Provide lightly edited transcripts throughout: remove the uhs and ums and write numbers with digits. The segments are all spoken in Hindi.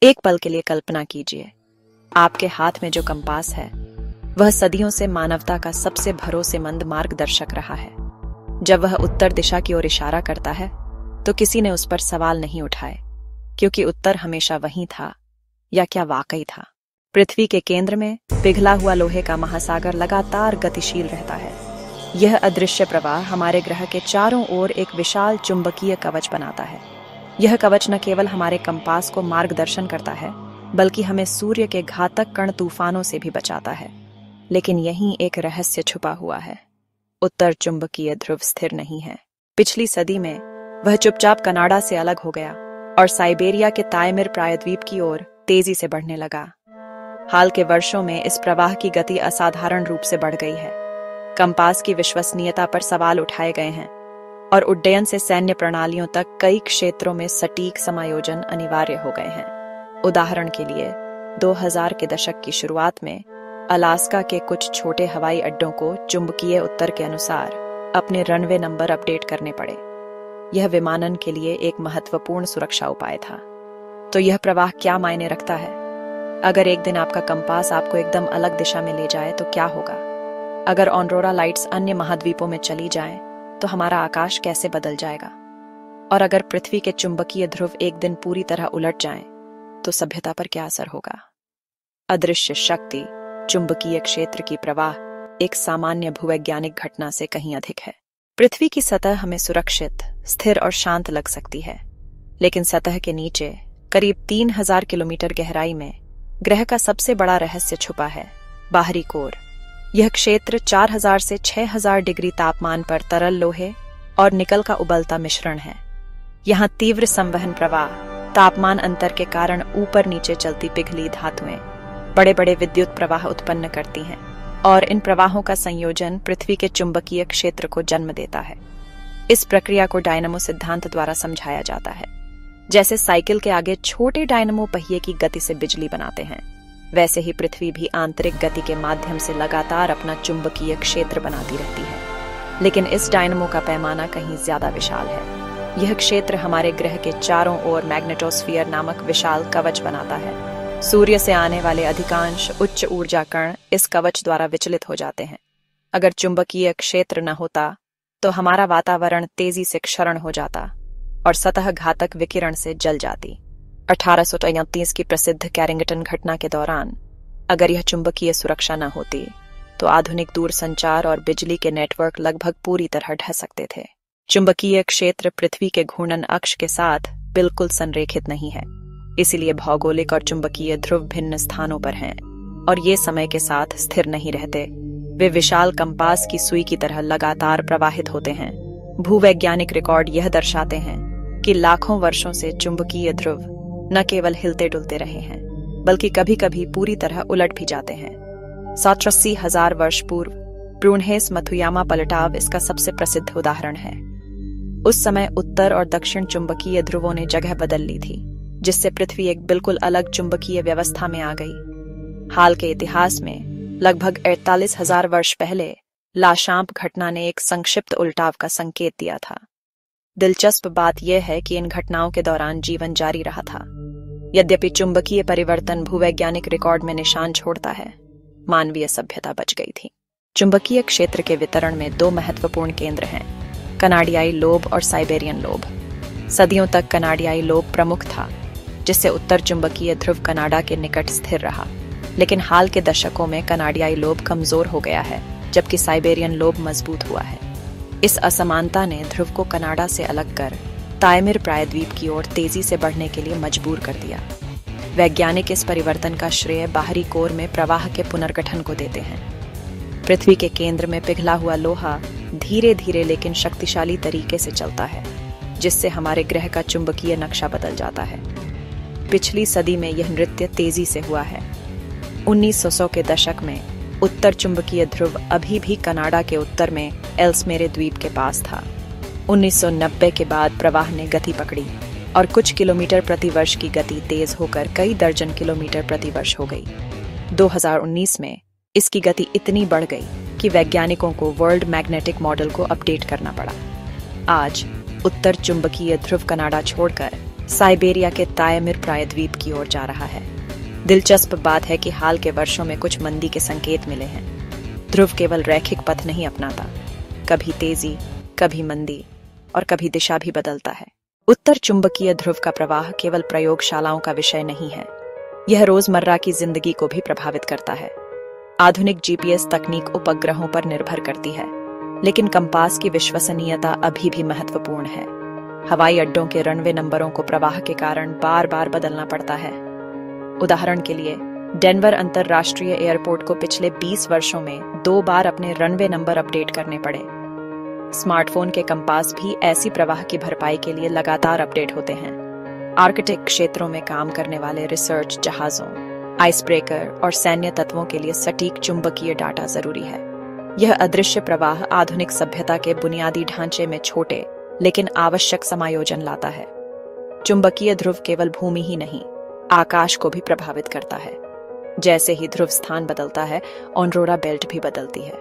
एक पल के लिए कल्पना कीजिए, आपके हाथ में जो कंपास है वह सदियों से मानवता का सबसे भरोसेमंद मार्गदर्शक रहा है। जब वह उत्तर दिशा की ओर इशारा करता है तो किसी ने उस पर सवाल नहीं उठाए, क्योंकि उत्तर हमेशा वहीं था। या क्या वाकई था? पृथ्वी के केंद्र में पिघला हुआ लोहे का महासागर लगातार गतिशील रहता है। यह अदृश्य प्रवाह हमारे ग्रह के चारों ओर एक विशाल चुंबकीय कवच बनाता है। यह कवच न केवल हमारे कंपास को मार्गदर्शन करता है, बल्कि हमें सूर्य के घातक कण तूफानों से भी बचाता है। लेकिन यहीं एक रहस्य छुपा हुआ है। उत्तर चुंबकीय ध्रुव स्थिर नहीं है। पिछली सदी में वह चुपचाप कनाडा से अलग हो गया और साइबेरिया के ताइमिर प्रायद्वीप की ओर तेजी से बढ़ने लगा। हाल के वर्षों में इस प्रवाह की गति असाधारण रूप से बढ़ गई है। कंपास की विश्वसनीयता पर सवाल उठाए गए हैं और उड्डयन से सैन्य प्रणालियों तक कई क्षेत्रों में सटीक समायोजन अनिवार्य हो गए हैं। उदाहरण के लिए 2000 के दशक की शुरुआत में अलास्का के कुछ छोटे हवाई अड्डों को चुंबकीय उत्तर के अनुसार अपने रनवे नंबर अपडेट करने पड़े। यह विमानन के लिए एक महत्वपूर्ण सुरक्षा उपाय था। तो यह प्रवाह क्या मायने रखता है? अगर एक दिन आपका कंपास आपको एकदम अलग दिशा में ले जाए तो क्या होगा? अगर ऑरोरा लाइट्स अन्य महाद्वीपों में चली जाएं, तो हमारा आकाश कैसे बदल जाएगा? और अगर पृथ्वी के चुंबकीय ध्रुव एक दिन पूरी तरह उलट जाएं, तो सभ्यता पर क्या असर होगा? अदृश्य शक्ति चुंबकीय क्षेत्र की प्रवाह एक सामान्य भूवैज्ञानिक घटना से कहीं अधिक है। पृथ्वी की सतह हमें सुरक्षित, स्थिर और शांत लग सकती है, लेकिन सतह के नीचे करीब 3000 किलोमीटर गहराई में ग्रह का सबसे बड़ा रहस्य छुपा है, बाहरी कोर। यह क्षेत्र 4000 से 6000 डिग्री तापमान पर तरल लोहे और निकल का उबलता मिश्रण है। यहाँ तीव्र संवहन प्रवाह, तापमान अंतर के कारण ऊपर नीचे चलती पिघली धातुएं बड़े बड़े विद्युत प्रवाह उत्पन्न करती हैं, और इन प्रवाहों का संयोजन पृथ्वी के चुंबकीय क्षेत्र को जन्म देता है। इस प्रक्रिया को डायनमो सिद्धांत द्वारा समझाया जाता है। जैसे साइकिल के आगे छोटे डायनमो पहिए की गति से बिजली बनाते हैं, वैसे ही पृथ्वी भी आंतरिक गति के माध्यम से लगातार अपना चुंबकीय क्षेत्र बनाती रहती है। लेकिन इस डायनमो का पैमाना कहीं ज्यादा विशाल है। यह क्षेत्र हमारे ग्रह के चारों ओर मैग्नेटोस्फीयर नामक विशाल कवच बनाता है। सूर्य से आने वाले अधिकांश उच्च ऊर्जा कण इस कवच द्वारा विचलित हो जाते हैं। अगर चुंबकीय क्षेत्र न होता तो हमारा वातावरण तेजी से क्षरण हो जाता और सतह घातक विकिरण से जल जाती। 1833 की प्रसिद्ध कैरिंगटन घटना के दौरान अगर यह चुंबकीय सुरक्षा न होती तो आधुनिक दूरसंचार और बिजली के नेटवर्क लगभग पूरी तरह ढह सकते थे। चुंबकीय क्षेत्र पृथ्वी के घूर्णन अक्ष के साथ बिल्कुल संरेखित नहीं है, इसलिए भौगोलिक और चुंबकीय ध्रुव भिन्न स्थानों पर हैं और ये समय के साथ स्थिर नहीं रहते। वे विशाल कंपास की सुई की तरह लगातार प्रवाहित होते हैं। भूवैज्ञानिक रिकॉर्ड यह दर्शाते हैं कि लाखों वर्षों से चुंबकीय ध्रुव न केवल हिलते डुलते रहे हैं, बल्कि कभी कभी पूरी तरह उलट भी जाते हैं। 87,000 वर्ष पूर्व ब्रूनहेस मथुयामा पलटाव इसका सबसे प्रसिद्ध उदाहरण है। उस समय उत्तर और दक्षिण चुंबकीय ध्रुवों ने जगह बदल ली थी, जिससे पृथ्वी एक बिल्कुल अलग चुंबकीय व्यवस्था में आ गई। हाल के इतिहास में लगभग 48,000 वर्ष पहले लाशांप घटना ने एक संक्षिप्त उल्टाव का संकेत दिया था। दिलचस्प बात यह है कि इन घटनाओं के दौरान जीवन जारी रहा था। यद्यपि चुंबकीय परिवर्तन भूवैज्ञानिक रिकॉर्ड में निशान छोड़ता है, मानवीय सभ्यता बच गई थी। चुंबकीय क्षेत्र के वितरण में 2 महत्वपूर्ण केंद्र हैं, कनाडियाई लोब और साइबेरियन लोब। सदियों तक कनाडियाई लोब प्रमुख था, जिससे उत्तर चुंबकीय ध्रुव कनाडा के निकट स्थिर रहा। लेकिन हाल के दशकों में कनाडियाई लोब कमजोर हो गया है, जबकि साइबेरियन लोब मजबूत हुआ है। इस असमानता ने ध्रुव को कनाडा से अलग कर ताइमिर प्रायद्वीप की ओर तेजी से बढ़ने के लिए मजबूर कर दिया। वैज्ञानिक इस परिवर्तन का श्रेय बाहरी कोर में प्रवाह के पुनर्गठन को देते हैं। पृथ्वी के केंद्र में पिघला हुआ लोहा धीरे धीरे लेकिन शक्तिशाली तरीके से चलता है, जिससे हमारे ग्रह का चुंबकीय नक्शा बदल जाता है। पिछली सदी में यह नृत्य तेजी से हुआ है। 1900 के दशक में उत्तर चुंबकीय ध्रुव अभी भी कनाडा के उत्तर में एल्समेरे द्वीप के पास था। 1990 के बाद प्रवाह ने गति पकड़ी और कुछ किलोमीटर प्रति वर्ष की गति तेज होकर कई दर्जन किलोमीटर प्रति वर्ष हो गई। 2019 में इसकी गति इतनी बढ़ गई कि वैज्ञानिकों को वर्ल्ड मैग्नेटिक मॉडल को अपडेट करना पड़ा। आज उत्तर चुंबकीय ध्रुव कनाडा छोड़कर साइबेरिया के तायमिर प्रायद्वीप की ओर जा रहा है। दिलचस्प बात है कि हाल के वर्षों में कुछ मंदी के संकेत मिले हैं। ध्रुव केवल रैखिक पथ नहीं अपनाता, कभी तेजी, कभी मंदी और कभी दिशा भी बदलता है। उत्तर चुंबकीय ध्रुव का प्रवाह केवल प्रयोगशालाओं का विषय नहीं है, यह रोजमर्रा की जिंदगी को भी प्रभावित करता है। आधुनिक जीपीएस तकनीक उपग्रहों पर निर्भर करती है, लेकिन कंपास की विश्वसनीयता अभी भी महत्वपूर्ण है। हवाई अड्डों के रनवे नंबरों को प्रवाह के कारण बार बार बदलना पड़ता है। उदाहरण के लिए, डेनवर अंतरराष्ट्रीय एयरपोर्ट को पिछले 20 वर्षों में 2 बार अपने रनवे नंबर अपडेट करने पड़े। स्मार्टफोन के कंपास भी ऐसी प्रवाह की भरपाई के लिए लगातार अपडेट होते हैं। आर्कटिक क्षेत्रों में काम करने वाले रिसर्च जहाजों, आइस ब्रेकर और सैन्य तत्वों के लिए सटीक चुंबकीय डाटा जरूरी है। यह अदृश्य प्रवाह आधुनिक सभ्यता के बुनियादी ढांचे में छोटे लेकिन आवश्यक समायोजन लाता है। चुंबकीय ध्रुव केवल भूमि ही नहीं, आकाश को भी प्रभावित करता है। जैसे ही ध्रुव स्थान बदलता है, ऑरोरा बेल्ट भी बदलती है।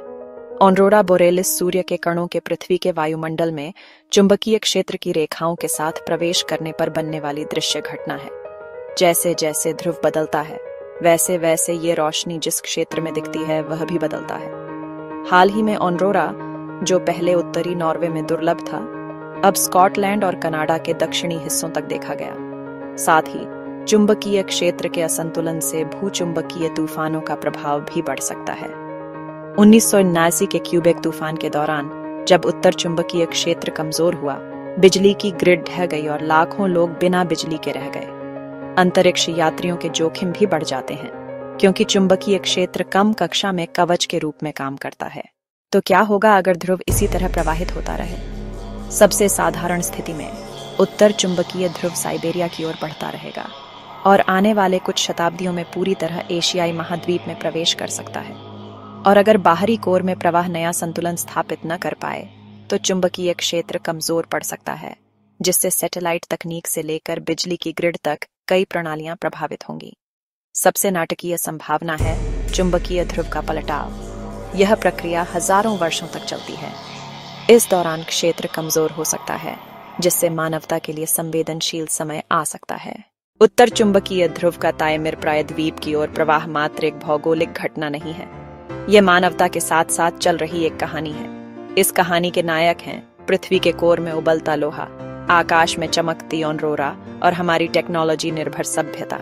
ऑरोरा बोरेलिस सूर्य के कणों के पृथ्वी के वायुमंडल में चुंबकीय क्षेत्र की रेखाओं के साथ प्रवेश करने पर बनने वाली दृश्य घटना है। जैसे जैसे ध्रुव बदलता है, वैसे वैसे ये रोशनी जिस क्षेत्र में दिखती है वह भी बदलता है। हाल ही में ऑरोरा, जो पहले उत्तरी नॉर्वे में दुर्लभ था, अब स्कॉटलैंड और कनाडा के दक्षिणी हिस्सों तक देखा गया। साथ ही चुंबकीय क्षेत्र के असंतुलन से भूचुंबकीय तूफानों का प्रभाव भी बढ़ सकता है। 1979 के क्यूबेक तूफान के दौरान जब उत्तर चुंबकीय क्षेत्र कमजोर हुआ, बिजली की ग्रिड ढह गई और लाखों लोग बिना बिजली के रह गए। अंतरिक्ष यात्रियों के जोखिम भी बढ़ जाते हैं, क्योंकि चुंबकीय क्षेत्र कम कक्षा में कवच के रूप में काम करता है। तो क्या होगा अगर ध्रुव इसी तरह प्रवाहित होता रहे? सबसे साधारण स्थिति में उत्तर चुंबकीय ध्रुव साइबेरिया की ओर बढ़ता रहेगा और आने वाले कुछ शताब्दियों में पूरी तरह एशियाई महाद्वीप में प्रवेश कर सकता है। और अगर बाहरी कोर में प्रवाह नया संतुलन स्थापित न कर पाए, तो चुंबकीय क्षेत्र कमजोर पड़ सकता है, जिससे सैटेलाइट तकनीक से लेकर बिजली की ग्रिड तक कई प्रणालियां प्रभावित होंगी। सबसे नाटकीय संभावना है चुंबकीय ध्रुव का पलटाव। यह प्रक्रिया हजारों वर्षों तक चलती है। इस दौरान क्षेत्र कमजोर हो सकता है, जिससे मानवता के लिए संवेदनशील समय आ सकता है। उत्तर चुंबकीय ध्रुव का तायमिर प्रायद्वीप की ओर प्रवाह मात्र एक भौगोलिक घटना नहीं है, यह मानवता के साथ साथ चल रही एक कहानी है। इस कहानी के नायक हैं पृथ्वी के कोर में उबलता लोहा, आकाश में चमकती ऑरोरा और हमारी टेक्नोलॉजी निर्भर सभ्यता।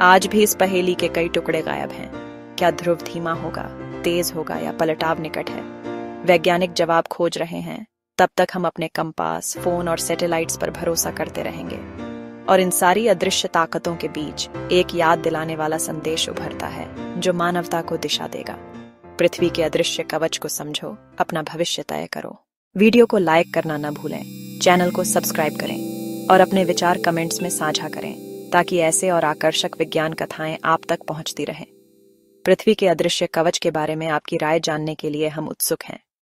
आज भी इस पहेली के कई टुकड़े गायब हैं। क्या ध्रुव धीमा होगा, तेज होगा या पलटाव निकट है? वैज्ञानिक जवाब खोज रहे हैं। तब तक हम अपने कंपास, फोन और सैटेलाइट्स पर भरोसा करते रहेंगे। और इन सारी अदृश्य ताकतों के बीच एक याद दिलाने वाला संदेश उभरता है, जो मानवता को दिशा देगा। पृथ्वी के अदृश्य कवच को समझो, अपना भविष्य तय करो। वीडियो को लाइक करना न भूलें, चैनल को सब्सक्राइब करें और अपने विचार कमेंट्स में साझा करें, ताकि ऐसे और आकर्षक विज्ञान कथाएं आप तक पहुंचती रहें। पृथ्वी के अदृश्य कवच के बारे में आपकी राय जानने के लिए हम उत्सुक हैं।